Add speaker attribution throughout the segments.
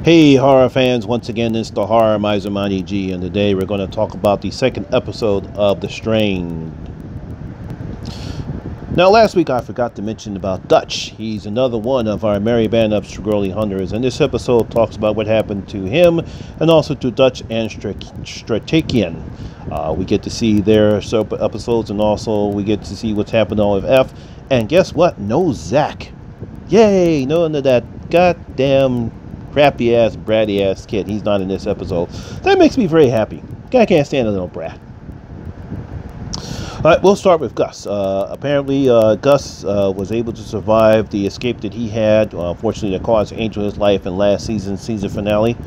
Speaker 1: Hey horror fans, once again it's the Horror Miser Monty G, and today we're going to talk about the second episode of The Strain. Now last week I forgot to mention about Dutch. He's another one of our merry band of Strigoi hunters, and this episode talks about what happened to him and also to Dutch and Stratakian. We get to see their separate episodes, and also we get to see what's happened on with F. And guess what? No Zach. Yay! None of that goddamn crappy ass bratty ass kid. He's not in this episode. That makes me very happy. I can't stand a little brat. Alright, we'll start with Gus. Apparently Gus was able to survive the escape that he had. Unfortunately, that caused Angel his life in last season's season finale.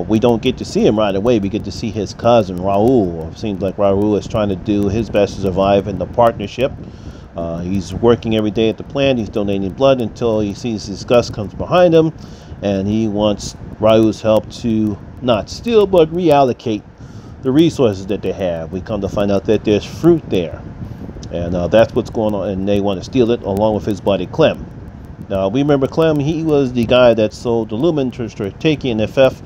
Speaker 1: We don't get to see him right away. We get to see his cousin Raul. It seems like Raul is trying to do his best to survive in the partnership. He's working every day at the plant. He's donating blood until he sees his Gus comes behind him, and he wants Raul's help to not steal but reallocate the resources that they have. We come to find out that there's fruit there, and that's what's going on, and they want to steal it along with his buddy Clem. Now we remember Clem, he was the guy that sold the lumen to Strategian and FF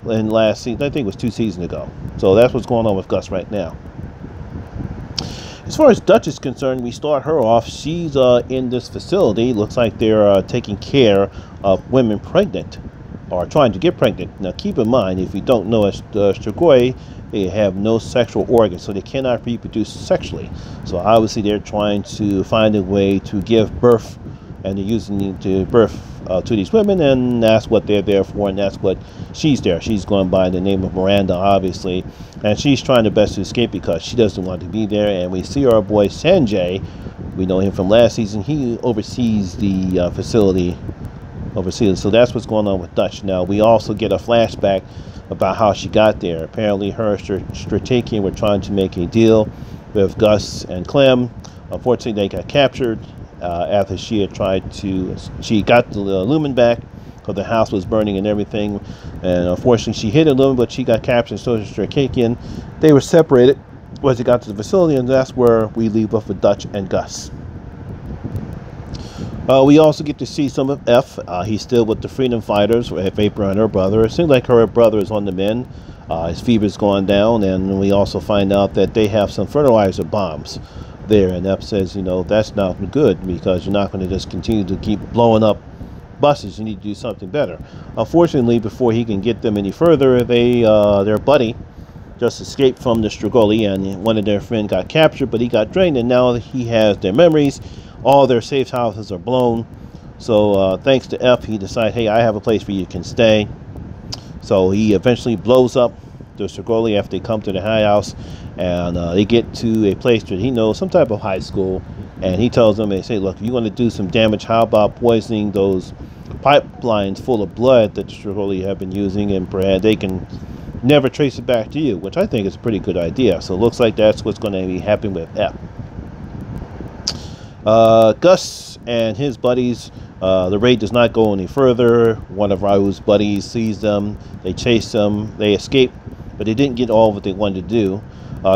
Speaker 1: in last season. I think it was 2 seasons ago. So that's what's going on with Gus right now. As far as Dutch is concerned, we start her off. She's in this facility. Looks like they're taking care of women pregnant or trying to get pregnant. Now keep in mind, if you don't know, Strigoi, they have no sexual organs, so they cannot reproduce sexually. So obviously they're trying to find a way to give birth, and they're using it to birth to these women, and that's what they're there for, and that's what she's there. She's going by the name of Miranda, obviously, and she's trying her best to escape because she doesn't want to be there. And we see our boy Sanjay. We know him from last season. He oversees the facility overseas. So that's what's going on with Dutch. Now we also get a flashback about how she got there. Apparently her and Stratakian were trying to make a deal with Gus and Clem. Unfortunately they got captured after she had she got the lumen back because the house was burning and everything, and unfortunately she hit a lumen, but she got captured. So did Stratakian. They were separated once they got to the facility, and that's where we leave off with Dutch and Gus. We also get to see some of F. He's still with the freedom fighters, Vapor and her brother. It seems like her brother is on the mend. His fever's gone down, and we also find out that they have some fertilizer bombs there, and F says, you know, that's not good because you're not going to just continue to keep blowing up buses. You need to do something better. Unfortunately, before he can get them any further, their buddy just escaped from the Strigoi, and one of their friends got captured, but he got drained, and now he has their memories. All their safe houses are blown. So thanks to F, he decides, hey, I have a place where you can stay. So he eventually blows up the Strigoi after they come to the high house, and they get to a place that he knows, some type of high school, and he tells them, they say, look, if you want to do some damage, how about poisoning those pipelines full of blood that the Strigoi have been using, and perhaps they can never trace it back to you, which I think is a pretty good idea. So it looks like that's what's going to be happening with F. Gus and his buddies, the raid does not go any further. One of Raul's buddies sees them, they chase them, they escape, but they didn't get all what they wanted to do.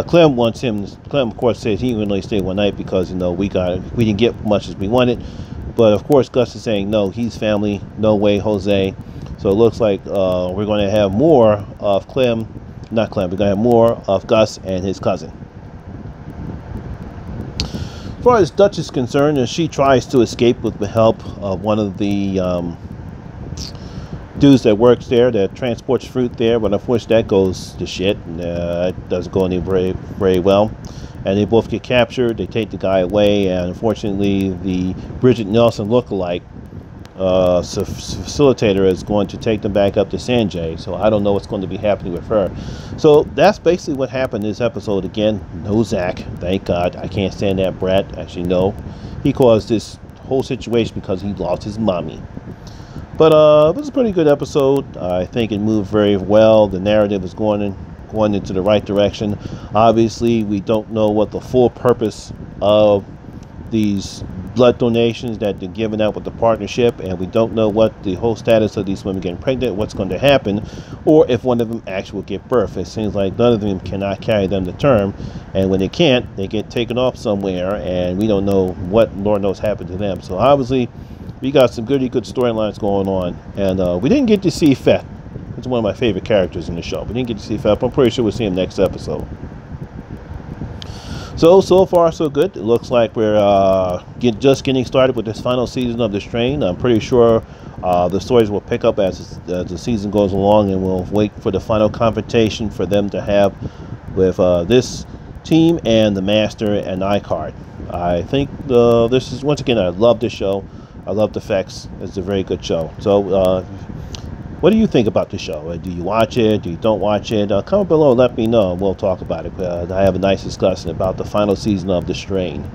Speaker 1: Clem wants him. Clem, of course, says he can only stay one night because, you know, we didn't get much as we wanted. But of course, Gus is saying no. He's family. No way, Jose. So it looks like we're going to have more of We're going to have more of Gus and his cousin. As far as Dutch is concerned, she tries to escape with the help of one of the dudes that works there, that transports fruit there, but unfortunately that goes to shit, and it doesn't go any very well, and they both get captured. They take the guy away, and unfortunately the Bridget Nelson lookalike facilitator is going to take them back up to Sanjay. So I don't know what's going to be happening with her. So that's basically what happened in this episode. Again, no Zach, thank God. I can't stand that brat. Actually, no, he caused this whole situation because he lost his mommy. But it was a pretty good episode. I think it moved very well. The narrative is going into the right direction. Obviously, we don't know what the full purpose of these blood donations that they're giving out with the partnership, and we don't know what the whole status of these women getting pregnant, what's going to happen, or if one of them actually will give birth. It seems like none of them cannot carry them to term, and when they can't, they get taken off somewhere, and we don't know what, Lord knows, happened to them. So obviously We got some good storylines going on, and we didn't get to see Fett. He's one of my favorite characters in the show. We didn't get to see Fett, but I'm pretty sure we'll see him next episode. So far so good. It looks like we're just getting started with this final season of The Strain. I'm pretty sure the stories will pick up as the season goes along, and we'll wait for the final confrontation for them to have with this team and the Master and Icarus. I think this is, once again, I love this show. I love the effects. It's a very good show. So what do you think about the show? Do you watch it? Do you don't watch it? Comment below and let me know, and we'll talk about it. I have a nice discussion about the final season of The Strain.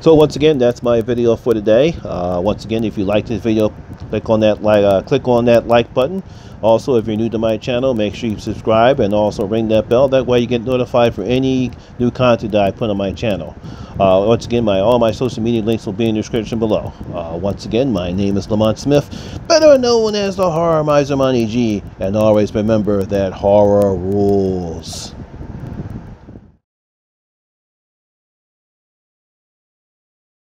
Speaker 1: So once again, that's my video for today. Once again, if you like this video, click on that like button. Also, if you're new to my channel, make sure you subscribe and also ring that bell. That way you get notified for any new content that I put on my channel. Once again, all my social media links will be in the description below. Once again, my name is Lamont Smith, better known as the Horror Miser Monty G, and always remember that horror rules.